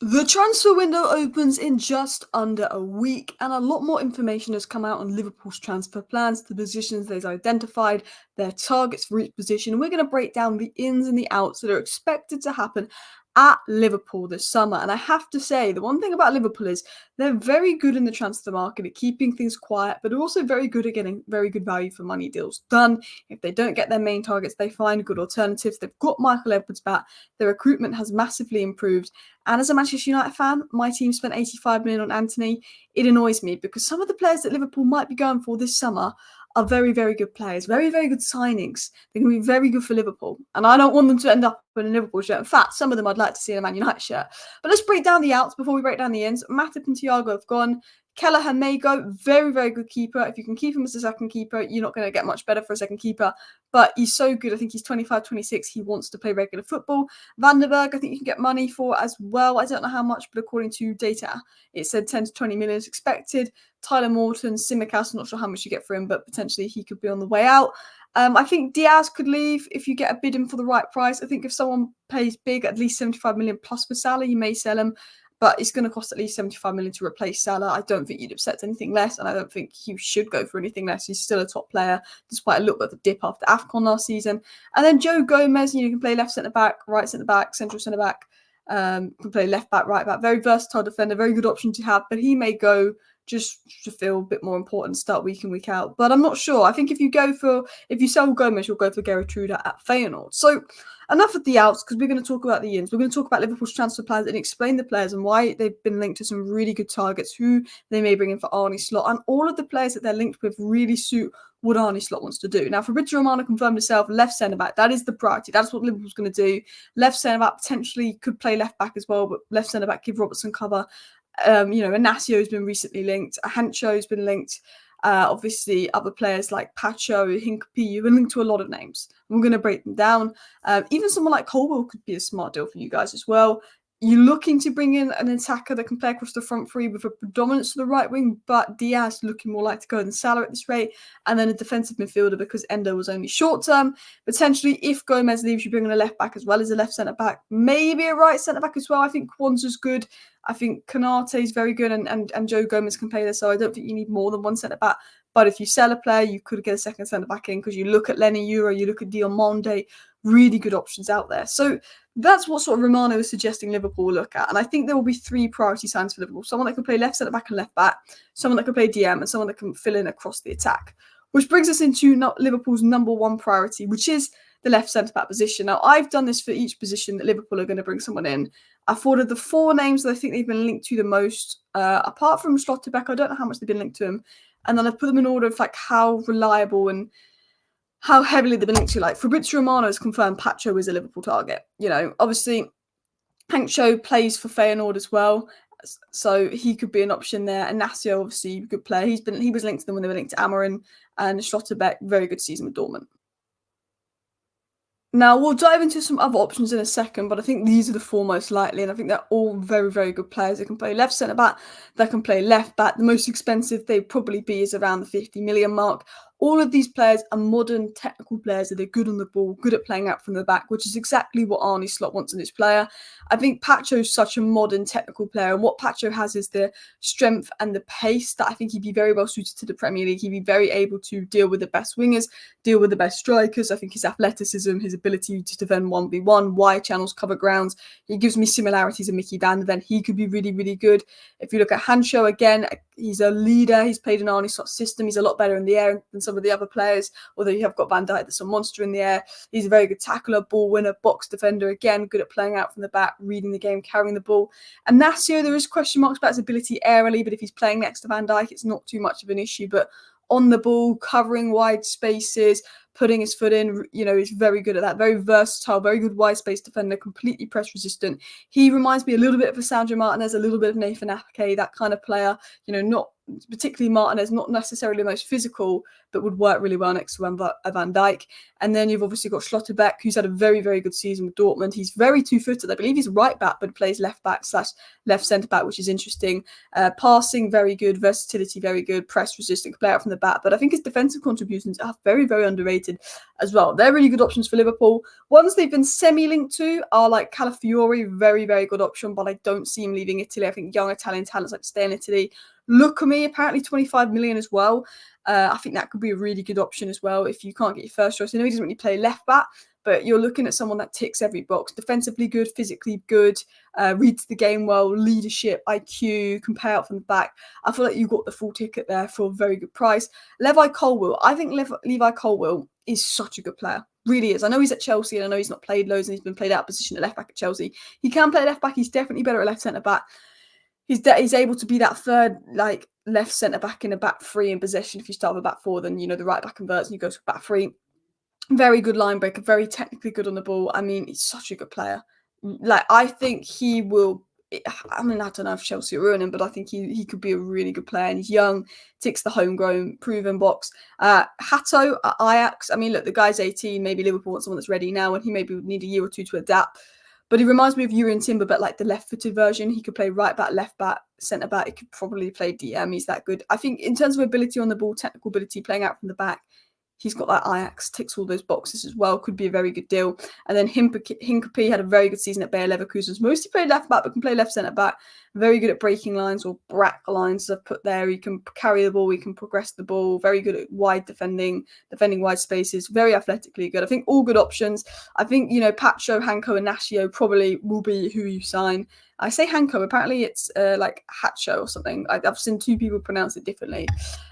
The transfer window opens in just under a week, and a lot more information has come out on Liverpool's transfer plans, the positions they've identified, their targets for each position. We're going to break down the ins and the outs that are expected to happen at Liverpool this summer. And I have to say, the one thing about Liverpool is they're very good in the transfer market at keeping things quiet, but also very good at getting very good value for money deals done. If they don't get their main targets, they find good alternatives. They've got Michael Edwards back. Their recruitment has massively improved. And as a Manchester United fan, my team spent 85 million on Anthony. It annoys me because some of the players that Liverpool might be going for this summer are very, very good players, very, very good signings. They're going to be very good for Liverpool. And I don't want them to end up in a Liverpool shirt. In fact, some of them I'd like to see in a Man United shirt. But let's break down the outs before we break down the ins. Matip and Thiago have gone. Kelleher may go. Very, very good keeper. If you can keep him as a second keeper, you're not going to get much better for a second keeper. But he's so good. I think he's 25, 26. He wants to play regular football. Van der Berg, I think you can get money for as well. I don't know how much, but according to data, it said 10 to 20 million is expected. Tyler Morton, Tsimikas, I'm not sure how much you get for him, but potentially he could be on the way out. I think Diaz could leave if you get a bid in for the right price. I think if someone pays big, at least 75 million plus for Salah, you may sell him. But it's going to cost at least 75 million to replace Salah. I don't think you'd accept anything less, and I don't think he should go for anything less. He's still a top player, despite a little bit of a dip after AFCON last season. And then Joe Gomez, you can play left centre-back, right centre-back, central centre-back, can play left-back, right-back. Very versatile defender, very good option to have, but he may go just to feel a bit more important, start week in, week out. But I'm not sure. I think if you sell Gomez, you'll go for Gertrude at Feyenoord. So enough of the outs, because we're going to talk about the ins. We're going to talk about Liverpool's transfer plans and explain the players and why they've been linked to some really good targets, who they may bring in for Arne Slot, and all of the players that they're linked with really suit what Arne Slot wants to do. Now, Fabrizio Romano confirmed himself, left centre-back. That is the priority. That's what Liverpool's going to do. Left centre-back potentially could play left-back as well, but left centre-back, give Robertson cover. Inacio been recently linked. Hancho's been linked. Obviously, other players like Pacho, Hincapie, you've been linked to a lot of names. We're going to break them down. Even someone like Colwell could be a smart deal for you guys as well. You're looking to bring in an attacker that can play across the front three with a predominance to the right wing, but Diaz looking more like to go than Salah at this rate, and then a defensive midfielder because Endo was only short term. Potentially, if Gomez leaves, you bring in a left back as well as a left centre back, maybe a right centre back as well. I think Kwanzaa's good. I think Konate is very good, and Joe Gomez can play there, so I don't think you need more than one centre back. But if you sell a player, you could get a second centre back in because you look at Lenny Euro, you look at Diomande, really good options out there. So that's what sort of Romano is suggesting Liverpool look at. And I think there will be three priority signs for Liverpool. Someone that can play left centre-back and left-back, someone that can play DM, and someone that can fill in across the attack. Which brings us into Liverpool's number one priority, which is the left centre-back position. Now, I've done this for each position that Liverpool are going to bring someone in. I've ordered the four names that I think they've been linked to the most, apart from Schlotterbeck. I don't know how much they've been linked to him. And then I've put them in order of like how reliable and how heavily they've been linked to. Like Fabrizio Romano has confirmed Pacho is a Liverpool target. Obviously Hank Cho plays for Feyenoord as well, so he could be an option there. And Inacio, obviously, a good player. He was linked to them when they were linked to Amorim, and Schlotterbeck, very good season with Dortmund. Now, we'll dive into some other options in a second, but I think these are the four most likely, and I think they're all very, very good players. They can play left centre-back, they can play left-back. The most expensive they'd probably be is around the 50 million mark. All of these players are modern, technical players that are good on the ball, good at playing out from the back, which is exactly what Arne Slot wants in his player. I think Pacho's such a modern, technical player, and what Pacho has is the strength and the pace that I think he'd be very well suited to the Premier League. He'd be very able to deal with the best wingers, deal with the best strikers. I think his athleticism, his ability to defend 1v1, wide channels, cover grounds, he gives me similarities of Mickey Van der Ven. He could be really, really good. If you look at Hancho, again, he's a leader. He's played in Arne Slot's system. He's a lot better in the air than some of the other players, although you have got Van Dijk that's a monster in the air. He's a very good tackler, ball winner, box defender, again, good at playing out from the back, reading the game, carrying the ball. And Inacio, there is question marks about his ability aerially, but if he's playing next to Van Dijk, it's not too much of an issue. But on the ball, covering wide spaces, putting his foot in, he's very good at that. Very versatile, very good wide space defender, completely press resistant. He reminds me a little bit of Sandro Martinez, a little bit of Nathan Ake, that kind of player. Not particularly Martinez, not necessarily the most physical, but would work really well next to Van Dijk. And then you've obviously got Schlotterbeck, who's had a very, very good season with Dortmund. He's very two-footed. I believe he's right back, but plays left back / left centre back, which is interesting. Passing, very good. Versatility, very good. Press resistant, can play out from the back. But I think his defensive contributions are very, very underrated as well. They're really good options for Liverpool. Ones they've been semi-linked to are like Calafiori, very, very good option, but I don't see him leaving Italy. I think young Italian talents like to stay in Italy. Look at me, apparently 25 million as well. I think that could be a really good option as well if you can't get your first choice. I know he doesn't really play left back, but you're looking at someone that ticks every box. Defensively good, physically good, reads the game well, leadership, IQ, can play out from the back. I feel like you got the full ticket there for a very good price. Levi Colwill. I think Levi Colwill is such a good player. Really is. I know he's at Chelsea and I know he's not played loads and he's been played out of position at left back at Chelsea. He can play left back. He's definitely better at left centre back. He's able to be that third, like, left centre back in a back three in possession. If you start with a back four, then the right back converts and you go to a back three. Very good line breaker, very technically good on the ball. I mean, he's such a good player. Like, I think he will. I mean, I don't know if Chelsea will ruin him, but I think he could be a really good player. And he's young, ticks the homegrown, proven box. Hato at Ajax. I mean, look, the guy's 18. Maybe Liverpool wants someone that's ready now, and he maybe would need a year or two to adapt. But he reminds me of Jurrien Timber, but like the left-footed version. He could play right back, left back, centre back. He could probably play DM. He's that good. I think in terms of ability on the ball, technical ability, playing out from the back, he's got that Ajax, ticks all those boxes as well. Could be a very good deal. And then Hincapie had a very good season at Bayer Leverkusen. Mostly played left back, but can play left centre back. Very good at breaking lines or brack lines, as I've put there. He can carry the ball. He can progress the ball. Very good at wide defending wide spaces. Very athletically good. I think all good options. I think, Pacho, Hanko and Nashio probably will be who you sign. I say Hanko. Apparently it's like Hacho or something. I've seen two people pronounce it differently.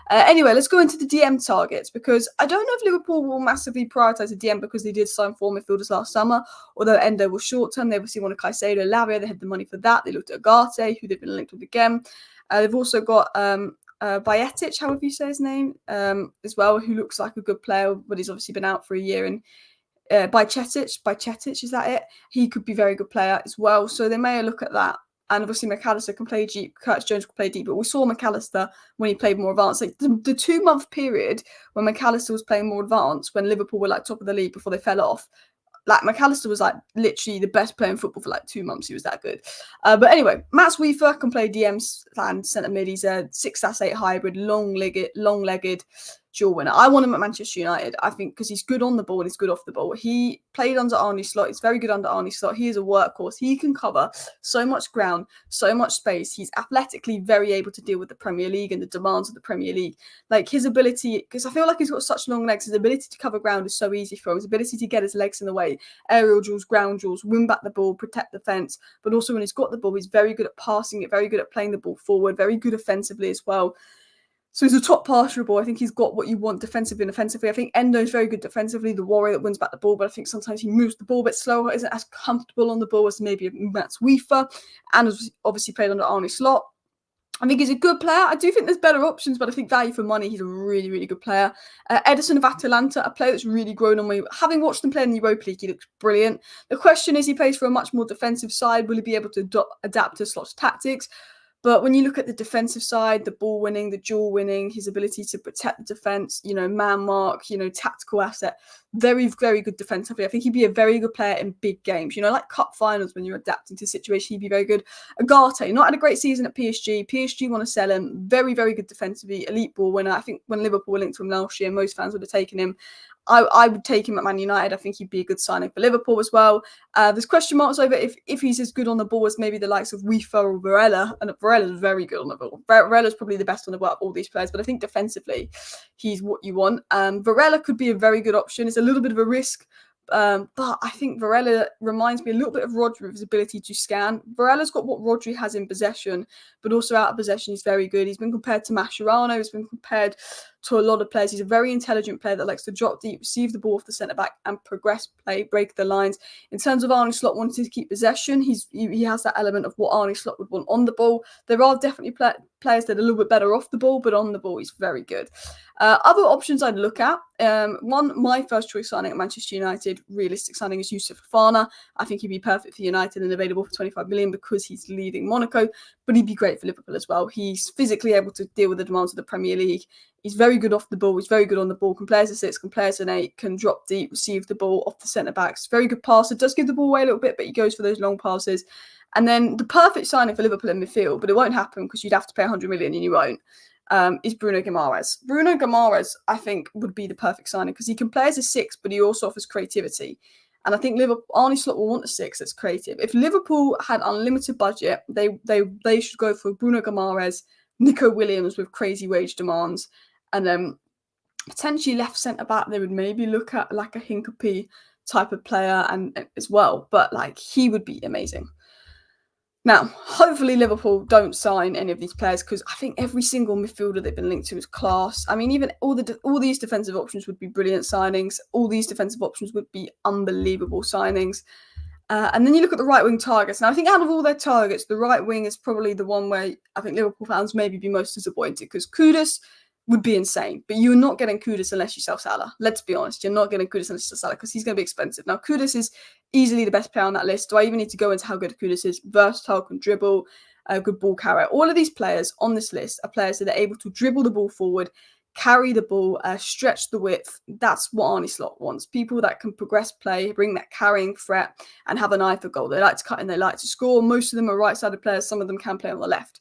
Anyway, let's go into the DM targets because I don't know if Liverpool will massively prioritise the DM because they did sign 4 midfielders last summer. Although Endo was short term, they obviously wanted Caicedo, Lavia. They had the money for that. They looked at Agate, who they've been linked with again. They've also got Bajetic, however you say his name, as well, who looks like a good player, but he's obviously been out for a year. And Bajetic, is that it? He could be a very good player as well. So they may look at that. And obviously McAllister can play deep, Curtis Jones can play deep, but we saw McAllister when he played more advanced. Like the 2-month period when McAllister was playing more advanced, when Liverpool were like top of the league before they fell off, like McAllister was like literally the best player in football for like 2 months. He was that good. But anyway, Mats Wiefer can play DMs and centre mid. He's a 6/8 hybrid, long-legged dual winner. I want him at Manchester United, I think, because he's good on the ball and he's good off the ball. He played under Arne Slot. He's very good under Arne Slot. He is a workhorse. He can cover so much ground, so much space. He's athletically very able to deal with the Premier League and the demands of the Premier League. Like his ability, because I feel like he's got such long legs, his ability to cover ground is so easy for him. His ability to get his legs in the way, aerial duels, ground duels, win back the ball, protect the fence. But also when he's got the ball, he's very good at passing it, very good at playing the ball forward, very good offensively as well. So he's a top passer of ball. I think he's got what you want defensively and offensively. I think Endo's very good defensively, the warrior that wins back the ball, but I think sometimes he moves the ball a bit slower, isn't as comfortable on the ball as maybe Mats Wiefer, and has obviously played under Arne Slot. I think he's a good player. I do think there's better options, but I think value for money, he's a really, really good player. Ederson of Atalanta, a player that's really grown on me. Having watched him play in the Europa League, he looks brilliant. The question is, he plays for a much more defensive side. Will he be able to adapt to Slot's tactics? But when you look at the defensive side, the ball winning, the duel winning, his ability to protect the defence, man mark, tactical asset, very, very good defensively. I think he'd be a very good player in big games, like cup finals when you're adapting to the situation, he'd be very good. Agate, not had a great season at PSG. PSG want to sell him. Very, very good defensively, elite ball winner. I think when Liverpool were linked to him last year, most fans would have taken him. I would take him at Man United. I think he'd be a good signing for Liverpool as well. There's question marks over if he's as good on the ball as maybe the likes of Wiefer or Varela. And Varela's very good on the ball. Varela's probably the best on the ball of all these players. But I think defensively, he's what you want. Varela could be a very good option. It's a little bit of a risk. But I think Varela reminds me a little bit of Rodri with his ability to scan. Varela's got what Rodri has in possession, but also out of possession, he's very good. He's been compared to Mascherano. He's been compared to a lot of players. He's a very intelligent player that likes to drop deep, receive the ball off the centre-back and progress play, break the lines. In terms of Arne Slot wanting to keep possession, he has that element of what Arne Slot would want on the ball. There are definitely players that are a little bit better off the ball, but on the ball he's very good. Other options I'd look at, my first choice signing at Manchester United, realistic signing, is Youssouf Fofana. I think he'd be perfect for United and available for 25 million because he's leaving Monaco, but he'd be great for Liverpool as well. He's physically able to deal with the demands of the Premier League. He's very good off the ball. He's very good on the ball. Can play as a 6, can play as an 8, can drop deep, receive the ball off the centre-backs. Very good passer. Does give the ball away a little bit, but he goes for those long passes. And then the perfect signing for Liverpool in midfield, but it won't happen because you'd have to pay 100 million and you won't, is Bruno Guimaraes. Bruno Guimaraes, I think, would be the perfect signing because he can play as a 6, but he also offers creativity. And I think Arne Slot will want a 6 that's creative. If Liverpool had unlimited budget, they should go for Bruno Guimaraes, Nico Williams with crazy wage demands, and then potentially left centre back. They would maybe look at like a Hincapie type of player and as well. But like he would be amazing. Now, hopefully Liverpool don't sign any of these players because I think every single midfielder they've been linked to is class. I mean, even all these defensive options would be brilliant signings. All these defensive options would be unbelievable signings. And then you look at the right-wing targets. Now, I think out of all their targets, the right wing is probably the one where I think Liverpool fans maybe be most disappointed because Kudus would be insane. But you're not getting Kudus unless you sell Salah. Let's be honest. You're not getting Kudus unless you sell Salah because he's going to be expensive. Now, Kudus is easily the best player on that list. Do I even need to go into how good Kudus is? Versatile, can dribble, good ball carrier. All of these players on this list are players that are able to dribble the ball forward, carry the ball, stretch the width. That's what Arne Slot wants. People that can progress play, bring that carrying threat, and have an eye for goal. They like to cut and they like to score. Most of them are right-sided players. Some of them can play on the left.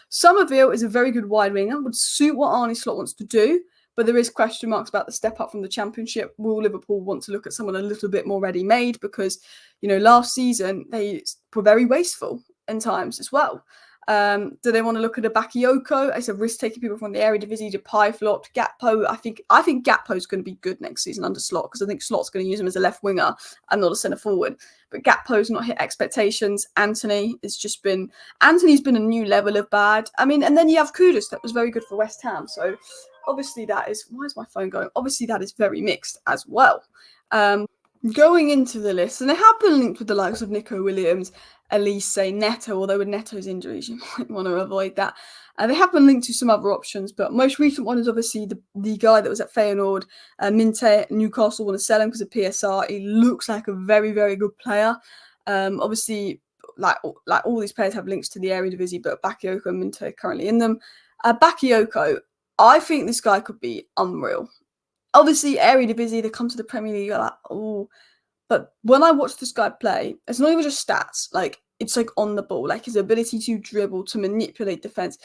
Somerville is a very good wide winger. Would suit what Arne Slot wants to do, but there is question marks about the step up from the Championship. Will Liverpool want to look at someone a little bit more ready-made? Because, last season they were very wasteful in times as well. Do they want to look at a Bakayoko? It's a risk taking people from the Eredivisie to pie flopped. Gakpo, I think Gakpo is going to be good next season under Slot because I think Slot's going to use him as a left winger and not a centre forward. But Gakpo's not hit expectations. Anthony's been a new level of bad. I mean, and then you have Kudus that was very good for West Ham. So obviously that is, why is my phone going? Obviously that is very mixed as well. Going into the list, and they have been linked with the likes of Nico Williams, Elise, Neto, although with Neto's injuries, you might want to avoid that. They have been linked to some other options, but most recent one is obviously the guy that was at Feyenoord, Minte. Newcastle want to sell him because of PSR. He looks like a very, very good player. Obviously, like all these players have links to the Eredivisie, but Bakayoko and Minte are currently in them. Bakayoko, I think this guy could be unreal. Obviously, Eredivisie, they come to the Premier League, you're like, oh. But when I watch this guy play, it's not even just stats. Like, it's like on the ball. Like, his ability to dribble, to manipulate defence.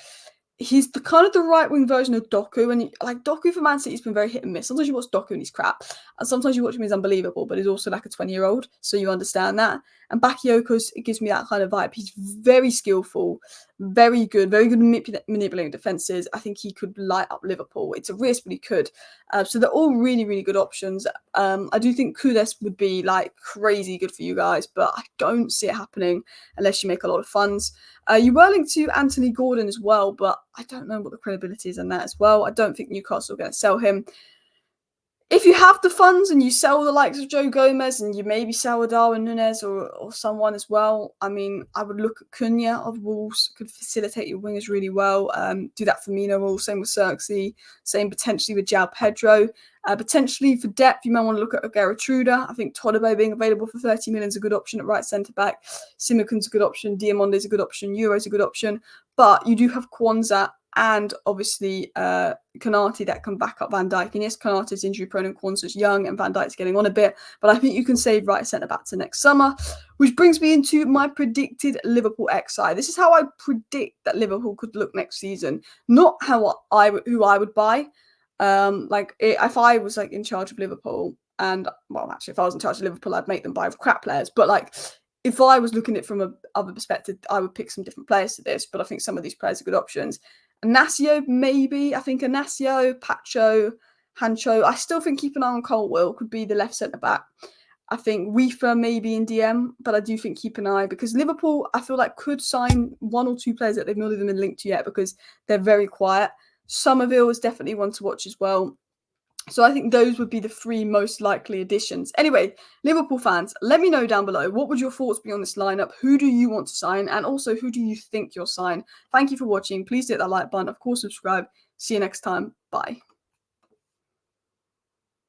He's the kind of the right-wing version of Doku. And Doku for Man City has been very hit and miss. Sometimes you watch Doku and he's crap. And sometimes you watch him, he's unbelievable. But he's also like a 20-year-old. So you understand that. And Bakayoko, it gives me that kind of vibe. He's very skillful, very good manipulating defences. I think he could light up Liverpool. It's a risk, but he could. So they're all really, really good options. I do think Kudus would be like crazy good for you guys, but I don't see it happening unless you make a lot of funds. You were linked to Anthony Gordon as well, but I don't know what the credibility is in that as well. I don't think Newcastle are going to sell him. If you have the funds and you sell the likes of Joe Gomez and you maybe sell Darwin Núñez or someone as well, I mean, I would look at Cunha of Wolves, could facilitate your wingers really well. Do that for Mino, same with Xerxes, same potentially with João Pedro. Potentially for depth, you might want to look at Gertruda. I think Todibo being available for 30 million is a good option at right centre-back. Simicon's a good option. Diamonde's a good option. Euro's a good option. But you do have Kwanzaa and obviously Konate that can back up Van Dijk. And yes, Konate's injury-prone and Kwanzaa's young and Van Dijk's getting on a bit. But I think you can save right centre-back to next summer. Which brings me into my predicted Liverpool XI. This is how I predict that Liverpool could look next season. Not who I would buy. If I was in charge of Liverpool, and well, actually, if I was in charge of Liverpool, I'd make them buy crap players. But if I was looking at it from a other perspective, I would pick some different players to this. But I think some of these players are good options. Inacio, maybe. I think Inacio, Pacho, Hancho. I still think keep an eye on Colwill, could be the left centre back. I think Weaver maybe in DM, but I do think keep an eye because Liverpool, I feel like could sign one or two players that they've not even been linked to yet because they're very quiet. Somerville is definitely one to watch as well. So I think those would be the 3 most likely additions. Anyway, Liverpool fans, let me know down below, what would your thoughts be on this lineup? Who do you want to sign? And also, who do you think you'll sign? Thank you for watching. Please hit that like button. Of course, subscribe. See you next time. Bye.